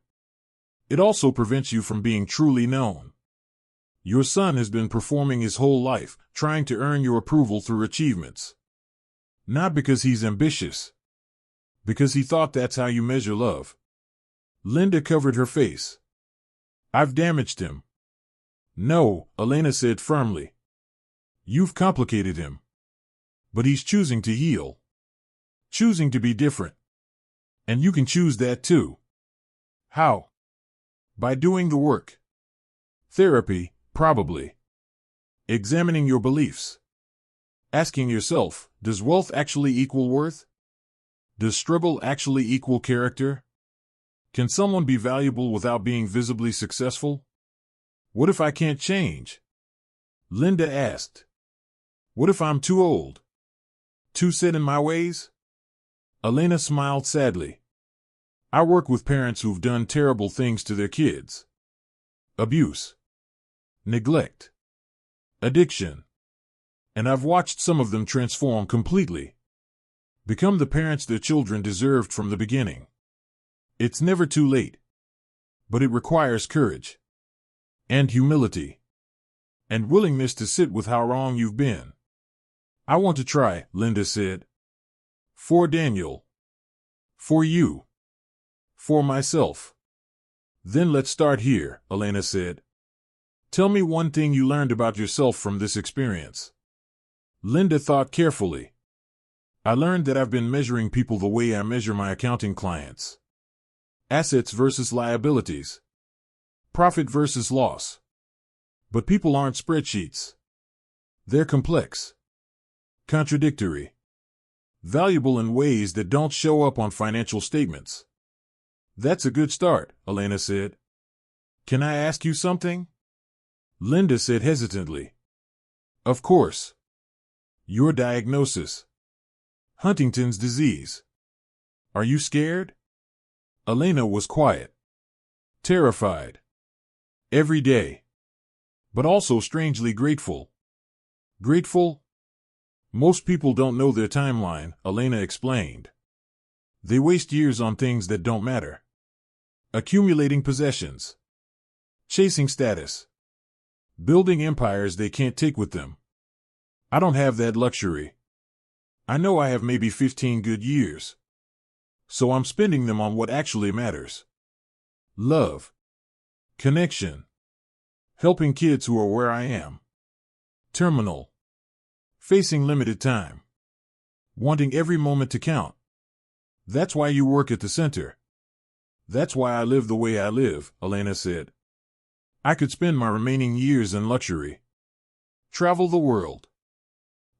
Speaker 1: It also prevents you from being truly known. Your son has been performing his whole life, trying to earn your approval through achievements. Not because he's ambitious. Because he thought that's how you measure love. Linda covered her face. I've damaged him. No, Elena said firmly. You've complicated him. But he's choosing to heal. Choosing to be different. And you can choose that too. How? By doing the work. Therapy, probably. Examining your beliefs. Asking yourself, does wealth actually equal worth? Does struggle actually equal character? Can someone be valuable without being visibly successful? What if I can't change? Linda asked. What if I'm too old? Too set in my ways? Elena smiled sadly. I work with parents who've done terrible things to their kids. Abuse. Neglect. Addiction. And I've watched some of them transform completely. Become the parents their children deserved from the beginning. It's never too late. But it requires courage. And humility. And willingness to sit with how wrong you've been. I want to try, Linda said. For Daniel. For you. For myself. Then let's start here, Elena said. Tell me one thing you learned about yourself from this experience. Linda thought carefully. I learned that I've been measuring people the way I measure my accounting clients. Assets versus liabilities. Profit versus loss. But people aren't spreadsheets. They're complex. Contradictory. Valuable in ways that don't show up on financial statements. That's a good start, Elena said. Can I ask you something? Linda said hesitantly. Of course. Your diagnosis. Huntington's disease. Are you scared? Elena was quiet. Terrified. Every day. But also strangely grateful. Grateful? Most people don't know their timeline, Elena explained. They waste years on things that don't matter. Accumulating possessions. Chasing status. Building empires they can't take with them. I don't have that luxury. I know I have maybe 15 good years. So I'm spending them on what actually matters. Love. Connection. Helping kids who are where I am. Terminal. Facing limited time. Wanting every moment to count. That's why you work at the center. That's why I live the way I live, Elena said. I could spend my remaining years in luxury. Travel the world.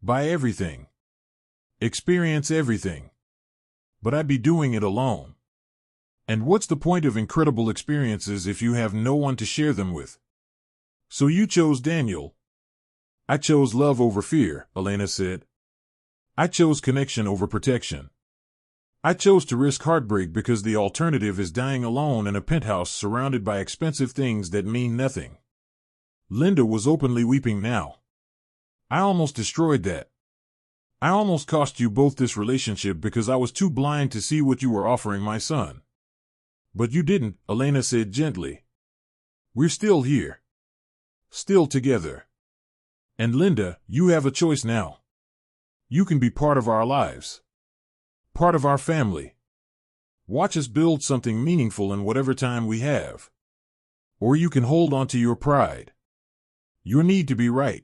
Speaker 1: Buy everything. Experience everything. But I'd be doing it alone. And what's the point of incredible experiences if you have no one to share them with? So you chose Daniel. I chose love over fear, Elena said. I chose connection over protection. I chose to risk heartbreak because the alternative is dying alone in a penthouse surrounded by expensive things that mean nothing. Linda was openly weeping now. I almost destroyed that. I almost cost you both this relationship because I was too blind to see what you were offering my son. But you didn't, Elena said gently. We're still here. Still together. And Linda, you have a choice now. You can be part of our lives. Part of our family. Watch us build something meaningful in whatever time we have. Or you can hold on to your pride. Your need to be right.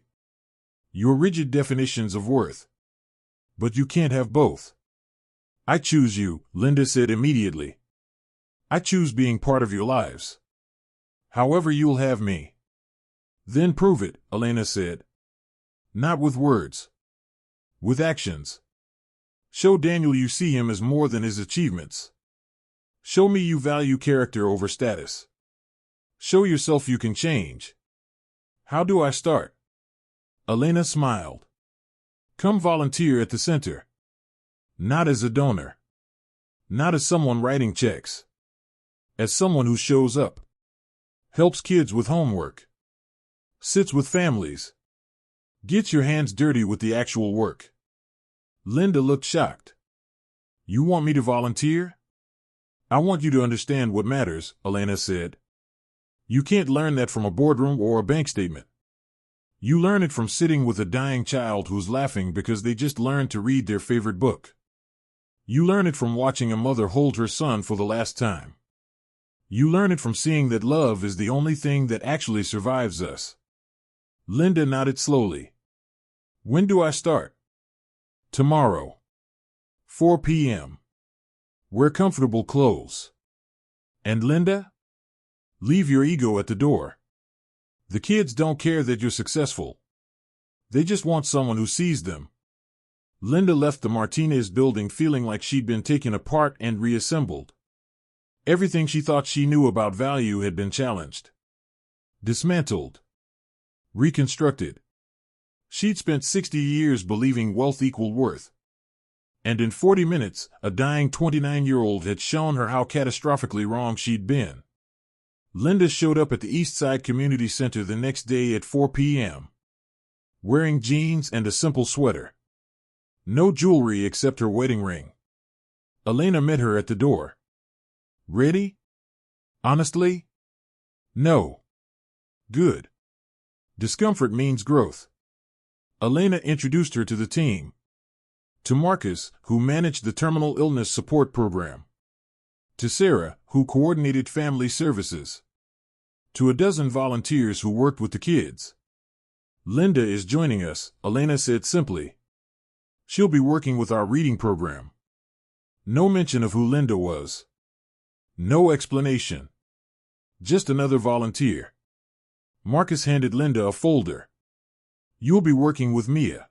Speaker 1: Your rigid definitions of worth. But you can't have both. I choose you, Linda said immediately. I choose being part of your lives. However you'll have me. Then prove it, Elena said. Not with words. With actions. Show Daniel you see him as more than his achievements. Show me you value character over status. Show yourself you can change. How do I start? Elena smiled. Come volunteer at the center. Not as a donor. Not as someone writing checks. As someone who shows up. Helps kids with homework. Sits with families. Gets your hands dirty with the actual work. Linda looked shocked. You want me to volunteer? I want you to understand what matters, Elena said. You can't learn that from a boardroom or a bank statement. You learn it from sitting with a dying child who's laughing because they just learned to read their favorite book. You learn it from watching a mother hold her son for the last time. You learn it from seeing that love is the only thing that actually survives us. Linda nodded slowly. When do I start? Tomorrow. 4 p.m. Wear comfortable clothes. And Linda? Leave your ego at the door. The kids don't care that you're successful. They just want someone who sees them. Linda left the Martinez building feeling like she'd been taken apart and reassembled. Everything she thought she knew about value had been challenged. Dismantled. Reconstructed. She'd spent 60 years believing wealth equaled worth. And in 40 minutes, a dying 29-year-old had shown her how catastrophically wrong she'd been. Linda showed up at the East Side Community Center the next day at 4 p.m. Wearing jeans and a simple sweater. No jewelry except her wedding ring. Elena met her at the door. Ready? Honestly? No. Good. Discomfort means growth. Elena introduced her to the team. To Marcus, who managed the terminal illness support program. To Sarah, who coordinated family services. To a dozen volunteers who worked with the kids. Linda is joining us, Elena said simply. She'll be working with our reading program. No mention of who Linda was. No explanation. Just another volunteer. Marcus handed Linda a folder. You'll be working with Mia.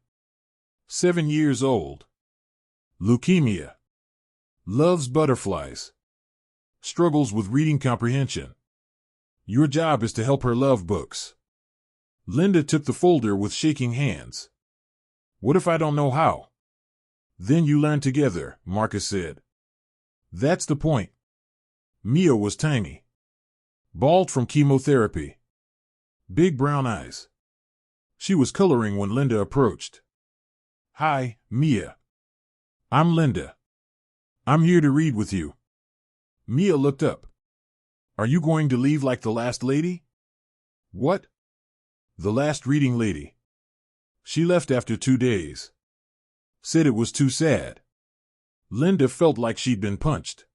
Speaker 1: 7 years old. Leukemia. Loves butterflies. Struggles with reading comprehension. Your job is to help her love books. Linda took the folder with shaking hands. What if I don't know how? Then you learn together, Marcus said. That's the point. Mia was tiny. Bald from chemotherapy. Big brown eyes. She was coloring when Linda approached. Hi, Mia. I'm Linda. I'm here to read with you. Mia looked up. Are you going to leave like the last lady? What? The last reading lady. She left after 2 days. Said it was too sad. Linda felt like she'd been punched.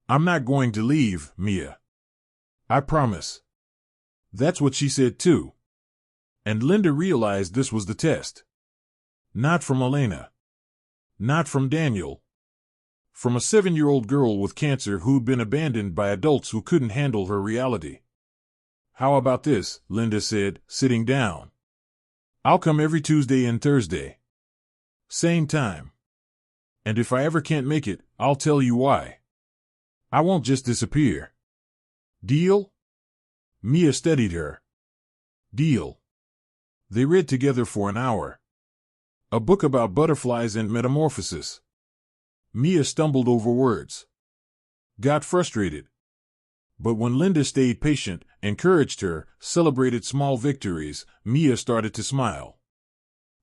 Speaker 1: I'm not going to leave, Mia. I promise. That's what she said too. And Linda realized this was the test. Not from Elena. Not from Daniel. From a 7-year-old girl with cancer who'd been abandoned by adults who couldn't handle her reality. How about this, Linda said, sitting down. I'll come every Tuesday and Thursday. Same time. And if I ever can't make it, I'll tell you why. I won't just disappear. Deal? Mia studied her. Deal. They read together for an hour. A book about butterflies and metamorphosis. Mia stumbled over words. Got frustrated. But when Linda stayed patient, encouraged her, celebrated small victories, Mia started to smile.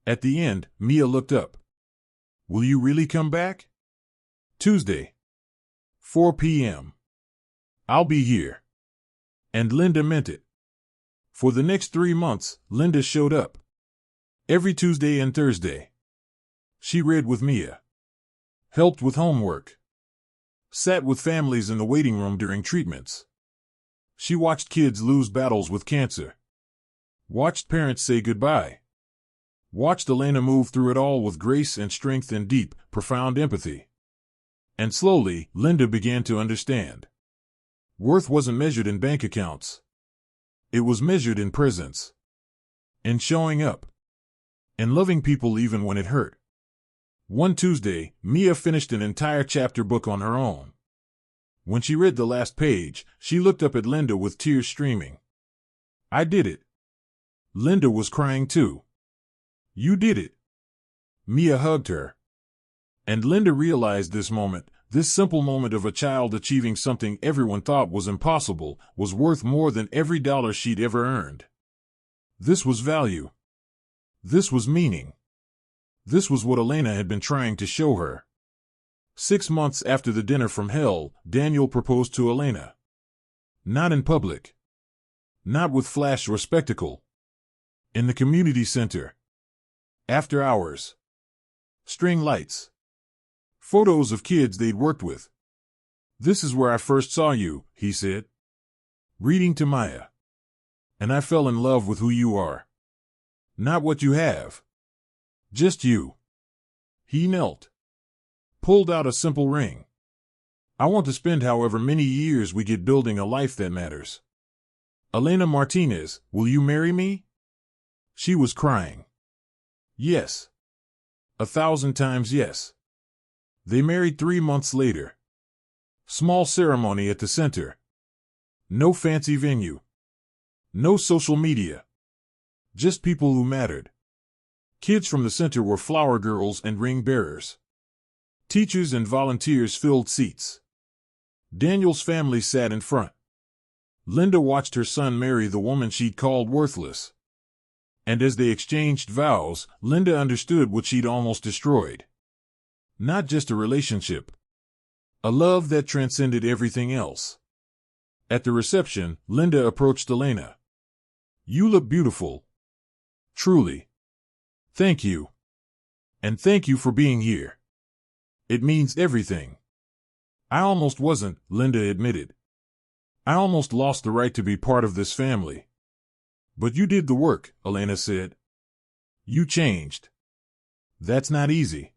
Speaker 1: At the end, Mia looked up. Will you really come back? Tuesday. 4 p.m. I'll be here. And Linda meant it. For the next 3 months, Linda showed up. Every Tuesday and Thursday. She read with Mia. Helped with homework. Sat with families in the waiting room during treatments. She watched kids lose battles with cancer. Watched parents say goodbye. Watched Elena move through it all with grace and strength and deep, profound empathy. And slowly, Linda began to understand. Worth wasn't measured in bank accounts. It was measured in presence. In showing up. In loving people even when it hurt. One Tuesday, Mia finished an entire chapter book on her own. When she read the last page, she looked up at Linda with tears streaming. I did it. Linda was crying too. You did it. Mia hugged her. And Linda realized this moment, this simple moment of a child achieving something everyone thought was impossible, was worth more than every dollar she'd ever earned. This was value. This was meaning. This was what Elena had been trying to show her. 6 months after the dinner from hell, Daniel proposed to Elena. Not in public. Not with flash or spectacle. In the community center. After hours. String lights. Photos of kids they'd worked with. This is where I first saw you, he said. Reading to Maya. And I fell in love with who you are. Not what you have. Just you. He knelt. Pulled out a simple ring. I want to spend however many years we get building a life that matters. Elena Martinez, will you marry me? She was crying. Yes. 1,000 times yes. They married 3 months later. Small ceremony at the center. No fancy venue. No social media. Just people who mattered. Kids from the center were flower girls and ring bearers. Teachers and volunteers filled seats. Daniel's family sat in front. Linda watched her son marry the woman she'd called worthless. And as they exchanged vows, Linda understood what she'd almost destroyed. Not just a relationship. A love that transcended everything else. At the reception, Linda approached Elena. You look beautiful. Truly. Thank you. And thank you for being here. It means everything. I almost wasn't, Linda admitted. I almost lost the right to be part of this family. But you did the work, Elena said. You changed. That's not easy.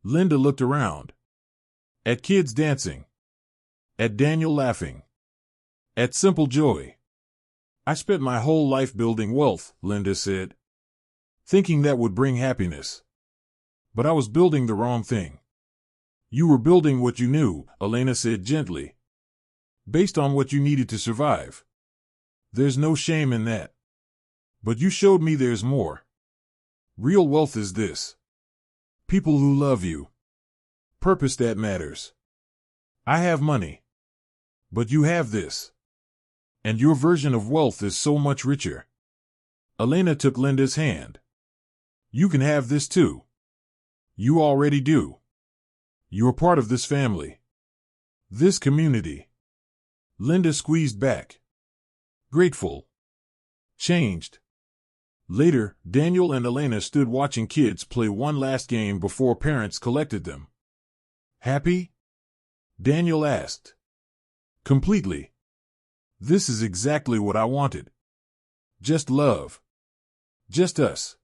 Speaker 1: Linda looked around. At kids dancing. At Daniel laughing. At simple joy. I spent my whole life building wealth, Linda said. Thinking that would bring happiness. But I was building the wrong thing. You were building what you knew, Elena said gently. Based on what you needed to survive. There's no shame in that. But you showed me there's more. Real wealth is this. People who love you. Purpose that matters. I have money. But you have this. And your version of wealth is so much richer. Elena took Linda's hand. You can have this too. You already do. You're part of this family. This community. Linda squeezed back. Grateful. Changed. Later, Daniel and Elena stood watching kids play one last game before parents collected them. Happy? Daniel asked. Completely. This is exactly what I wanted. Just love. Just us.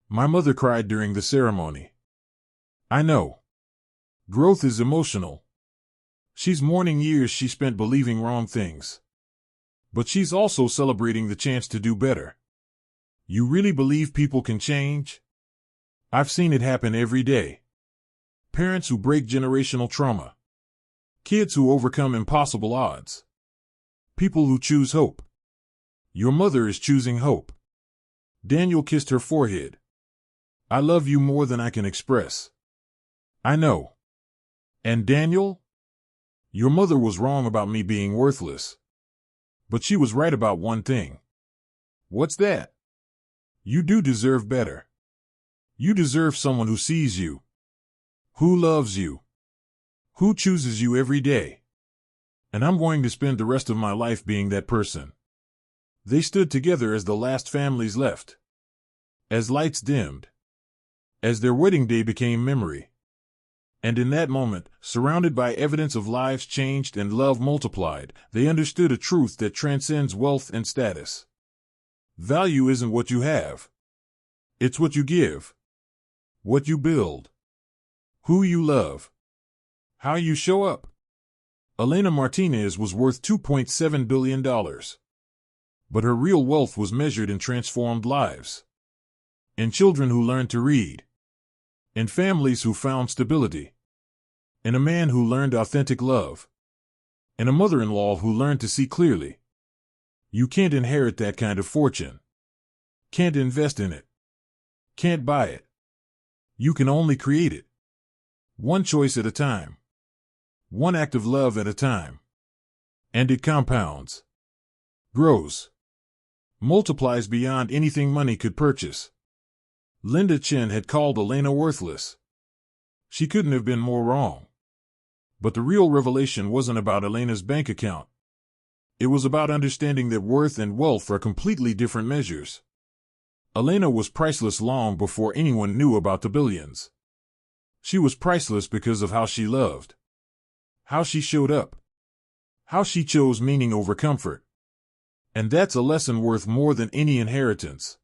Speaker 1: My mother cried during the ceremony. I know. Growth is emotional. She's mourning years she spent believing wrong things. But she's also celebrating the chance to do better. You really believe people can change? I've seen it happen every day. Parents who break generational trauma. Kids who overcome impossible odds. People who choose hope. Your mother is choosing hope. Daniel kissed her forehead. I love you more than I can express. I know. And Daniel? Your mother was wrong about me being worthless. But she was right about one thing. What's that? You do deserve better. You deserve someone who sees you, who loves you, who chooses you every day. And I'm going to spend the rest of my life being that person. They stood together as the last families left. As lights dimmed. As their wedding day became memory. And in that moment, surrounded by evidence of lives changed and love multiplied, they understood a truth that transcends wealth and status. Value isn't what you have. It's what you give. What you build. Who you love. How you show up. Elena Martinez was worth $2.7 billion. But her real wealth was measured in transformed lives. In children who learned to read. In families who found stability. In a man who learned authentic love. In a mother-in-law who learned to see clearly. You can't inherit that kind of fortune. Can't invest in it. Can't buy it. You can only create it. One choice at a time. One act of love at a time. And it compounds. Grows. Multiplies beyond anything money could purchase. Linda Chen had called Elena worthless. She couldn't have been more wrong. But the real revelation wasn't about Elena's bank account. It was about understanding that worth and wealth are completely different measures. Elena was priceless long before anyone knew about the billions. She was priceless because of how she loved. How she showed up. How she chose meaning over comfort. And that's a lesson worth more than any inheritance.